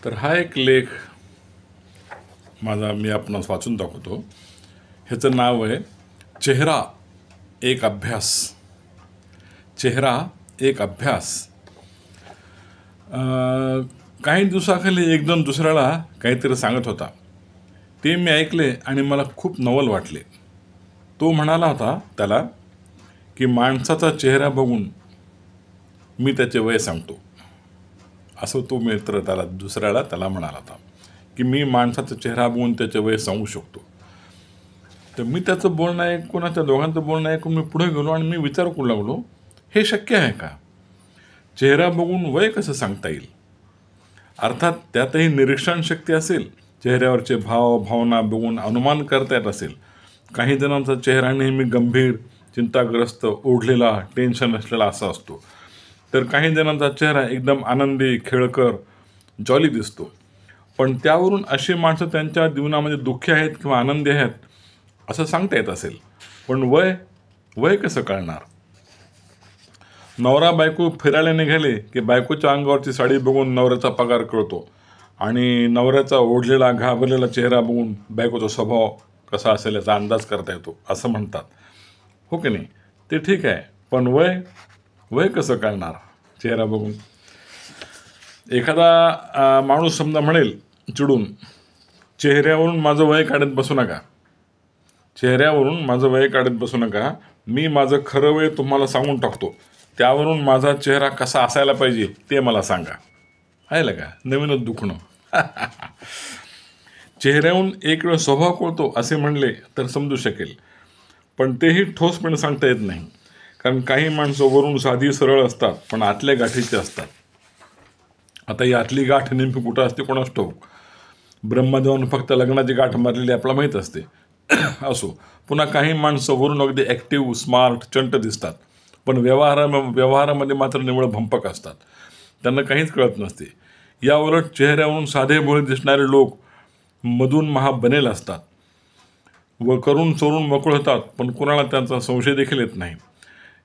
तर हा एक लेख माझा मी आपणास वाचून दाखवतो. ह्याचं नाव आहे चेहरा एक अभ्यास. चेहरा एक अभ्यास. काही दिवसाखाली एकदम दुसऱ्याला काहीतरी सांगत होता. ते मी ऐकले आणि मला खूप नवल वाटले. तो म्हणाला होता त्याला की माणसाचा चेहरा बघून मी त्याचे वय सांगतो. असं तो मित्र त्याला म्हणाला होता की मी माणसाचा चेहरा बघून त्याचे वय सांगू शकतो. तर मी त्याचं बोलणं ऐकून, त्या दोघांचं बोलणं ऐकून मी पुढे गेलो आणि मी विचार करू लागलो, हे शक्य आहे का? चेहरा बघून वय कसं सांगता येईल? अर्थात त्यातही निरीक्षण शक्ती असेल, चेहऱ्यावरचे भाव भावना बघून अनुमान करता येत असेल. काही जणांचा चेहरा नेहमी गंभीर, चिंताग्रस्त, ओढलेला, टेन्शन असलेला असा असतो. तर काही जणांचा चेहरा एकदम आनंदी, खेळकर, जॉली दिसतो. पण त्यावरून अशी माणसं त्यांच्या जीवनामध्ये दुःखी आहेत किंवा आनंदी आहेत असं सांगता येत असेल. पण वय कसं कळणार? नवरा बायको फिरायला निघाले की बायकोच्या अंगावरची साडी बघून नवऱ्याचा पगार कळतो आणि नवऱ्याचा ओढलेला घाबरलेला चेहरा बघून बायकोचा स्वभाव कसा असेल याचा अंदाज करता येतो असं म्हणतात, हो की नाही? ते ठीक आहे, पण वय कसं कळणार चेहरा बघून? एखादा माणूस समजा म्हणेल चिडून, चेहऱ्यावरून माझं वय काढत बसू नका. चेहऱ्यावरून माझं वय काढत बसू नका. मी माझं खरं वय तुम्हाला सांगून टाकतो. त्यावरून माझा चेहरा कसा असायला पाहिजे ते मला सांगा. आहे का? नवीनच दुखणं. चेहऱ्याहून एक वेळ स्वभाव कळतो असे म्हणले तर समजू शकेल. पण तेही ठोसपणे सांगता येत नाही. कारण काही माणसं वरून साधी सरळ असतात पण आतल्या गाठीचे असतात. आता ही आतली गाठ नेमकी कुठं असते कोणास ठाऊक. ब्रह्मदेवानं फक्त लग्नाची गाठ मारलेली आपल्याला माहीत असते. असो. पुन्हा काही माणसं वरून अगदी ॲक्टिव्ह, स्मार्ट, चंट दिसतात. पण व्यवहारामध्ये मात्र निव्वळ भंपक असतात. त्यांना काहीच कळत नसते. याउलट चेहऱ्यावरून साधे भोळे दिसणारे लोक मधून महाबनेल असतात व करून चोरून मोकळे होतात, पण कुणाला त्यांचा संशय देखील येत नाही.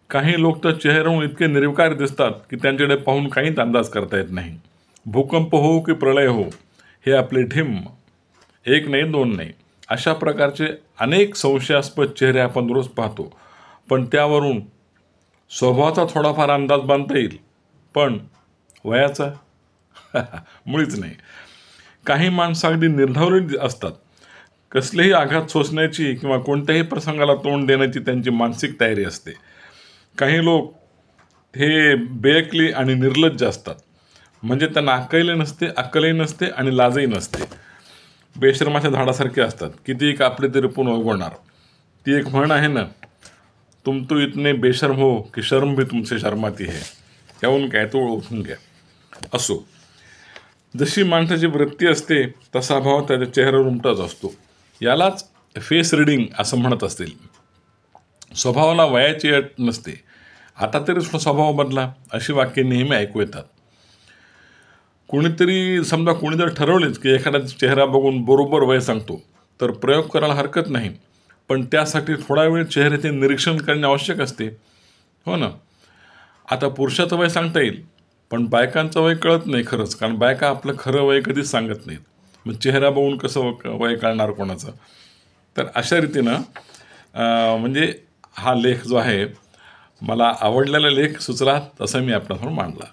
काही लोक तर चेहऱ्यावरून इतके निर्विकार दिसतात की त्यांच्याकडे पाहून काहीच अंदाज करता येत नाही. भूकंप हो की प्रलय हो, हे आपले ढिम्म. एक नाही, दोन नाही, अशा प्रकारचे अनेक संशयास्पद चेहरे आपण रोज पाहतो. पण त्यावरून स्वभावाचा थोडाफार अंदाज बांधता येईल, पण वयाचा मुळीच नाही. काही माणसं अगदी निर्धावली असतात. कसलेही आघात सोसण्याची किंवा कोणत्याही प्रसंगाला तोंड देण्याची त्यांची मानसिक तयारी असते. काही लोक हे बेअक्ली आणि निर्लज्ज असतात. म्हणजे त्यांना अक्कलही नसते आणि लाजही नसते. बेशर्माच्या झाडासारखे असतात. कितीही कापले तरी पुन्हा उगवणार. ती एक म्हण आहे ना, तुम तो इतने बेशर्म हो की शर्म भी तुमसे शर्माती है. याहून काय तो ओळखून घ्या. असो, जशी माणसाची वृत्ती असते तसा भाव त्याच्या चेहऱ्यावर उमटत असतो. यालाच फेस रिडिंग असं म्हणत असतील. स्वभावाला वयाची अट नसते. आता तरी स्वभाव बदला अशी वाक्ये नेहमी ऐकू येतात. कोणी जर ठरवलेच की एखाद्याचा चेहरा बघून बरोबर वय सांगतो तर प्रयोग करायला हरकत नाही. पण त्यासाठी थोडा वेळ चेहऱ्याचे निरीक्षण करणे आवश्यक असते, हो ना? आता पुरुषाचं वय सांगता येईल, पण बायकांचं वय कळत नाही खरंच. कारण बायका आपलं खरं वय कधीच सांगत नाहीत. मग चेहरा बघून कसं वय कळणार कोणाचं? तर अशा रीतीनं म्हणजे हा लेख जो आहे मला आवडलेला लेख सुचला तसा मी आपल्यासमोर मांडला.